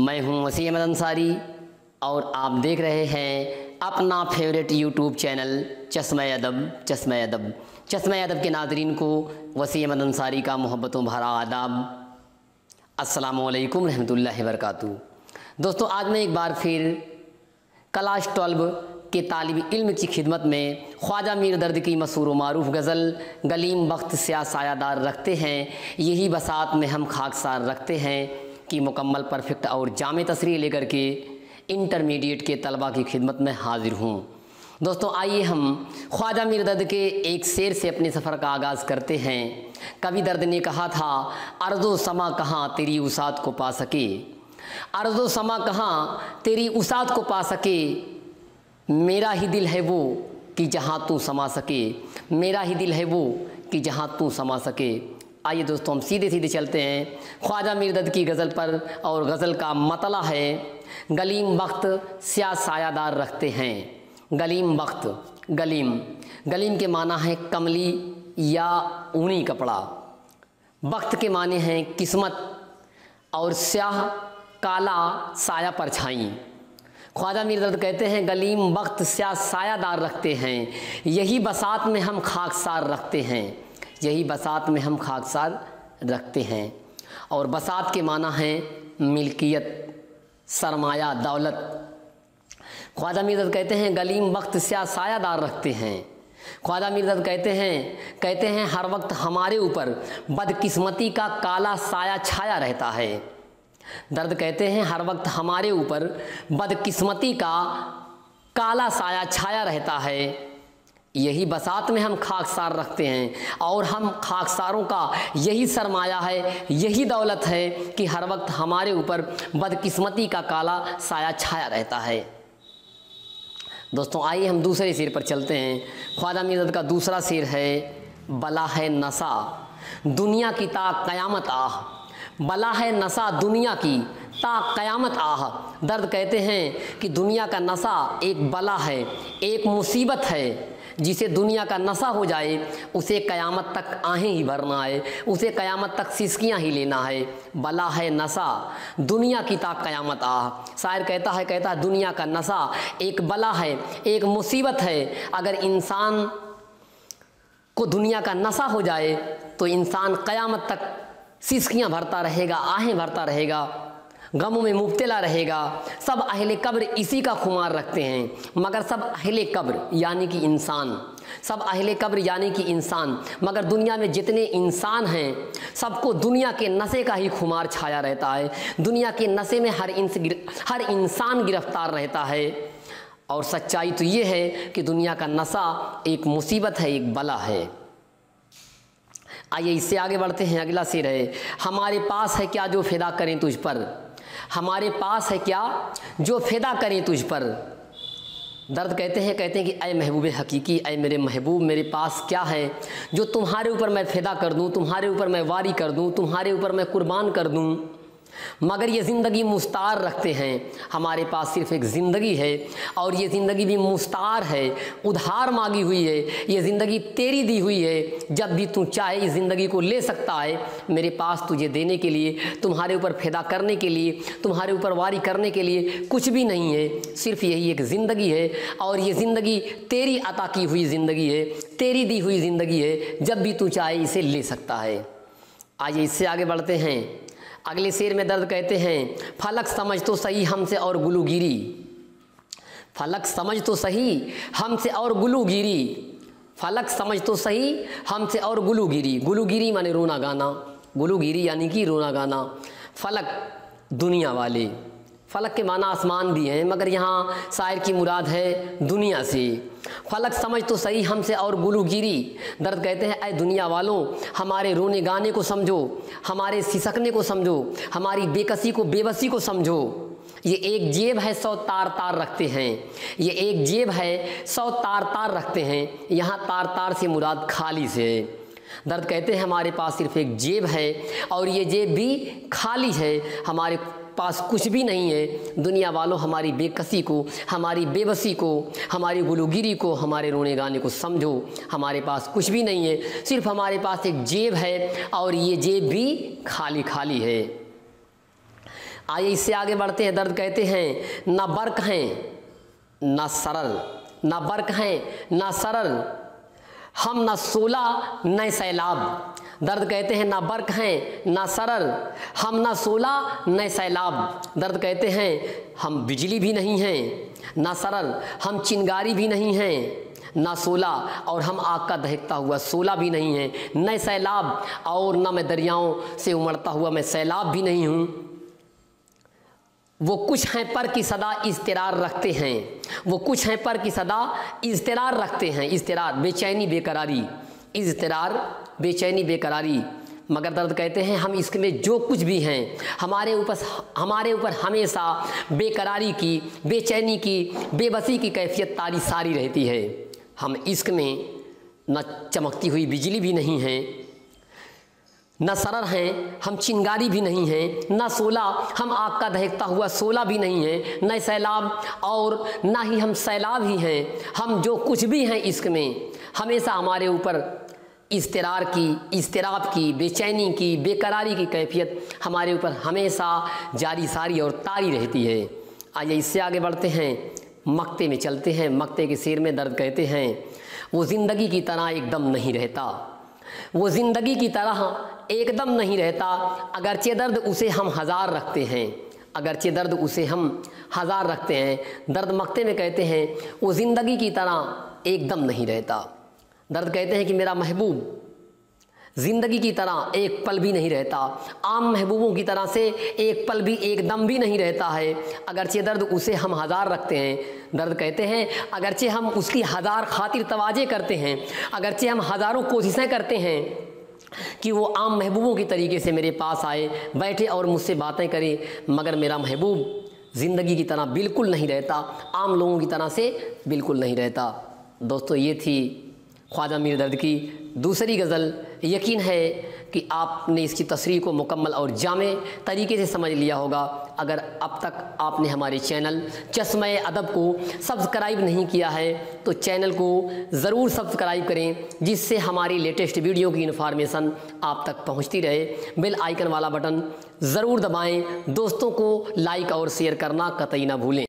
मैं हूं वसीम अहमद अंसारी और आप देख रहे हैं अपना फेवरेट यूट्यूब चैनल चश्मे अदब। चश्मे अदब के नाज़रीन को वसीम अहमद अंसारी का मोहब्बतों भरा आदाब। अस्सलामु अलैकुम रहमतुल्लाहि व बरकातुहू। दोस्तों, आज मैं एक बार फिर क्लास 12 के तालिब इल्म की खिदमत में ख्वाजा मीर दर्द की मशहूर मारूफ गज़ल गलीम बख्त स्या सायादार रखते हैं, यही बसात में हम खाकसार रखते हैं कि मुकम्मल परफेक्ट और जामे तसरीह लेकर के इंटरमीडिएट के तलबा की खिदमत में हाजिर हूँ। दोस्तों, आइए हम ख्वाजा मीर दर्द के एक शेर से अपने सफ़र का आगाज़ करते हैं। कवि दर्द ने कहा था, अर्ज़ो समा कहाँ तेरी उसात को पा सके, अर्ज़ो समा कहाँ तेरी उसात को पा सके, मेरा ही दिल है वो कि जहाँ तू समा सके, मेरा ही दिल है वो कि जहाँ तू समा सके। आइए दोस्तों, हम सीधे सीधे चलते हैं ख्वाजा मीर दर्द की गज़ल पर, और गज़ल का मतला है गलीम बख्त स्या सायादार रखते हैं। गलीम बख्त, गलीम के माना है कमली या ऊनी कपड़ा, बख्त के माने हैं किस्मत, और स्याह काला साया परछाई। ख्वाजा मीर दर्द कहते हैं गलीम बख्त स्या सायादार रखते हैं, यही बसात में हम खाकसार रखते हैं, यही बसात में हम खाकसार रखते हैं। और बसात के माना है मिल्कियत, सरमाया, दौलत। ख्वाजा मीर दर्द कहते हैं गलीम बख्त स्या सायादार रखते हैं। ख्वाजा मीर दर्द कहते हैं हर वक्त हमारे ऊपर बदकिस्मती का काला साया छाया रहता है। दर्द कहते हैं हर वक्त हमारे ऊपर बदकिस्मती का काला साया छाया रहता है, यही बसात में हम खाकसार रखते हैं। और हम खाकसारों का यही सरमाया है, यही दौलत है कि हर वक्त हमारे ऊपर बदकिस्मती का काला साया छाया रहता है। दोस्तों, आइए हम दूसरे शेर पर चलते हैं। ख्वाजा मीर दर्द का दूसरा शेर है, बला है नशा दुनिया की ता क़यामत आह, बला है नशा दुनिया की ता क़यामत आह। दर्द कहते हैं कि दुनिया का नशा एक बला है, एक मुसीबत है, जिसे दुनिया का नशा हो जाए उसे क़यामत तक आहें ही भरना है, उसे क़यामत तक सिसकियाँ ही लेना है। बला है नशा दुनिया की ता क़यामत आह। शायर कहता है दुनिया का नशा एक बला है, एक मुसीबत है। अगर इंसान को दुनिया का नशा हो जाए तो इंसान क़यामत तक सिसकियाँ भरता रहेगा, आहें भरता रहेगा, गमों में मुब्तला रहेगा। सब अहले कब्र इसी का खुमार रखते हैं, मगर सब अहले कब्र यानी कि इंसान, सब अहले कब्र यानी कि इंसान, मगर दुनिया में जितने इंसान हैं सबको दुनिया के नशे का ही खुमार छाया रहता है। दुनिया के नशे में हर इंसान गिरफ्तार रहता है। और सच्चाई तो ये है कि दुनिया का नशा एक मुसीबत है, एक बला है। आइए इससे आगे बढ़ते हैं। अगला शेर है, हमारे पास है क्या जो फ़िदा करें तुझ पर, हमारे पास है क्या जो फ़िदा करें तुझ पर। दर्द कहते हैं कि ऐ महबूब हकीकी, ऐ मेरे महबूब, मेरे पास क्या है जो तुम्हारे ऊपर मैं फ़िदा कर दूँ, तुम्हारे ऊपर मैं वारी कर दूँ, तुम्हारे ऊपर मैं कुर्बान कर दूँ। मगर ये ज़िंदगी मुस्तार रखते हैं, हमारे पास सिर्फ़ एक ज़िंदगी है, और ये ज़िंदगी भी मुस्तार है, उधार मांगी हुई है। ये ज़िंदगी तेरी दी हुई है, जब भी तू चाहे इस ज़िंदगी को ले सकता है। मेरे पास तुझे देने के लिए, तुम्हारे ऊपर फ़िदा करने के लिए, तुम्हारे ऊपर वारी करने के लिए कुछ भी नहीं है, सिर्फ़ यही एक ज़िंदगी है। और ये ज़िंदगी तेरी अता की हुई ज़िंदगी है, तेरी दी हुई ज़िंदगी है, जब भी तू चाहे इसे ले सकता है। आइए इससे आगे बढ़ते हैं। अगले शेर में दर्द कहते हैं, फलक समझ तो सही हमसे और गुलूगिरी, फलक समझ तो सही हमसे और गुलूगिरी, फलक समझ तो सही हमसे और गुलूगिरी। गुलूगिरी माने रोना गाना, गुलूगिरी यानी कि रोना गाना। फलक दुनिया वाले, फलक के माना आसमान भी हैं, मगर यहाँ शायर की मुराद है दुनिया से। फलक समझ तो सही हमसे और गुलूगिरी। दर्द कहते हैं, ऐ दुनिया वालों, हमारे रोने गाने को समझो, हमारे सिसकने को समझो, हमारी बेकसी को, बेबसी को समझो। ये एक जेब है 100 तार तार रखते हैं, ये एक जेब है 100 तार तार रखते हैं। यहाँ तार तार से मुराद खाली से है। दर्द कहते हैं हमारे पास सिर्फ एक जेब है, और ये जेब भी खाली है, हमारे पास कुछ भी नहीं है। दुनिया वालों, हमारी बेकसी को, हमारी बेबसी को, हमारी गुलूगिरी को, हमारे रोने गाने को समझो। हमारे पास कुछ भी नहीं है, सिर्फ हमारे पास एक जेब है, और ये जेब भी खाली खाली है। आइए इससे आगे बढ़ते हैं। दर्द कहते हैं ना बर्क हैं ना सरल, ना बर्क हैं ना सरल, हम ना सोला न सैलाब। दर्द कहते हैं ना बर्क हैं ना सरल, हम ना सोला न सैलाब। दर्द कहते हैं हम बिजली भी नहीं हैं ना सरल, हम चिंगारी भी नहीं हैं ना सोला, और हम आग का दहकता हुआ सोला भी नहीं है, न सैलाब, और न मैं दरियाओं से उमड़ता हुआ मैं सैलाब भी नहीं हूँ। वो कुछ हैं पर की सदा इज़्तिरार रखते हैं, वो कुछ हैं पर की सदा इज़्तिरार रखते हैं। इज़्तिरार बेचैनी बेकरारी, इज़्तिरार बेचैनी बेकरारी। मगर दर्द कहते हैं हम इसमें जो कुछ भी हैं हमारे ऊपर हमेशा बेकरारी की, बेचैनी की, बेबसी की कैफियत तारी सारी रहती है। हम इश्क में न चमकती हुई बिजली भी नहीं हैं, न सरल हैं, हम चिंगारी भी नहीं हैं, न सोला, हम आग का दहकता हुआ सोला भी नहीं है, न सैलाब, और ना ही हम सैलाब ही हैं। हम जो कुछ भी हैं इश्क में हमेशा हमारे ऊपर इज़्तिराब की, बेचैनी की, बेकरारी की कैफियत हमारे ऊपर हमेशा जारी सारी और तारी रहती है। आइए इससे आगे बढ़ते हैं, मक्ते में चलते हैं। मक्ते के शेर में दर्द कहते हैं वो ज़िंदगी की तरह एकदम नहीं रहता, वो ज़िंदगी की तरह एकदम नहीं रहता, अगरचे दर्द उसे हम हज़ार रखते हैं, अगरचे दर्द उसे हम हज़ार रखते हैं। दर्द मक्ते में कहते हैं वो ज़िंदगी की तरह एकदम नहीं रहता। दर्द कहते हैं कि मेरा महबूब ज़िंदगी की तरह एक पल भी नहीं रहता, आम महबूबों की तरह से एक पल भी, एक दम भी नहीं रहता है, अगरचे दर्द उसे हम हज़ार रखते हैं। दर्द कहते हैं अगरचे हम उसकी हज़ार खातिर तवाजे करते हैं, अगरचे हम हज़ारों कोशिशें करते हैं कि वो आम महबूबों की तरीके से मेरे पास आए, बैठे और मुझसे बातें करे, मगर मेरा महबूब ज़िंदगी की तरह बिल्कुल नहीं रहता, आम लोगों की तरह से बिल्कुल नहीं रहता। दोस्तों ये थी ख्वाजा मीर दर्द की दूसरी गज़ल। यकीन है कि आपने इसकी तशरीह को मुकम्मल और जामे तरीके से समझ लिया होगा। अगर अब तक आपने हमारे चैनल चश्मे अदब को सब्सक्राइब नहीं किया है तो चैनल को ज़रूर सब्सक्राइब करें, जिससे हमारी लेटेस्ट वीडियो की इन्फॉर्मेशन आप तक पहुंचती रहे। बेल आइकन वाला बटन ज़रूर दबाएं, दोस्तों को लाइक और शेयर करना कतई ना भूलें।